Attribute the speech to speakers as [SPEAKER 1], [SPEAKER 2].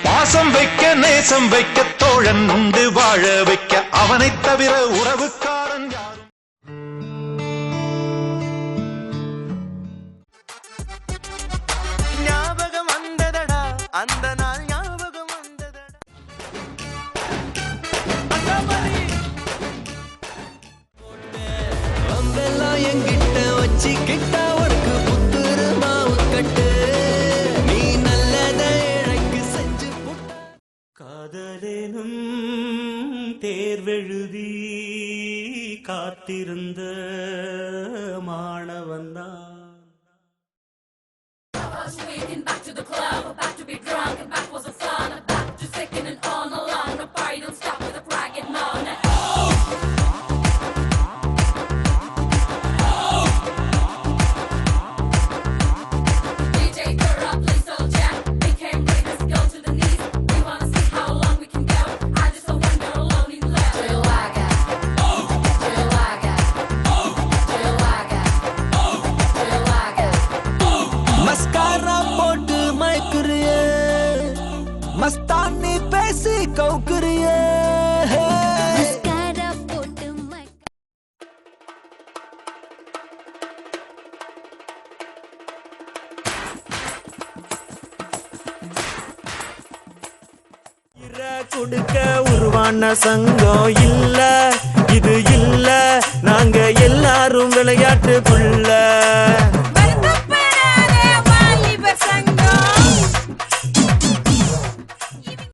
[SPEAKER 1] பாசம் வைக்க நேசம் வைக்க தோழன் உண்டு வாழ வைக்க அவனை தவிர உறவுக்காரன் யாரும்.
[SPEAKER 2] ஞாபகம் வந்ததடா அந்த நாள் ஞாபகம் வந்ததடா அம்பெல்லாம் என்கிட்ட வச்சு கிட்ட உனக்கு புத்துரு மாவு கட்டு நீ நல்லதை இழைக்கு செஞ்சு புட்ட காதலேனும் தேர்வெழுதி காத்திருந்த மாணவன்தான்.
[SPEAKER 3] Swinging back to the club, about to be drunk, and back was the fun, about to sicking and on along. The party don't stop with the crack and on. DJ turn up, play slow jam. They came ready, let's go to the knees. We wanna see how long we can go. I just don't wonder alone in love. Chillaga, chillaga, chillaga, chillaga.
[SPEAKER 2] Mascara போட்டு மயக்குறிய மஸ்தானி பேசி கவுக்குறிய
[SPEAKER 4] mascara போட்டு
[SPEAKER 2] கொடுக்க உருவான சங்கம் இல்ல இது இல்ல நாங்க எல்லாரும் விளையாட்டுக்குள்ள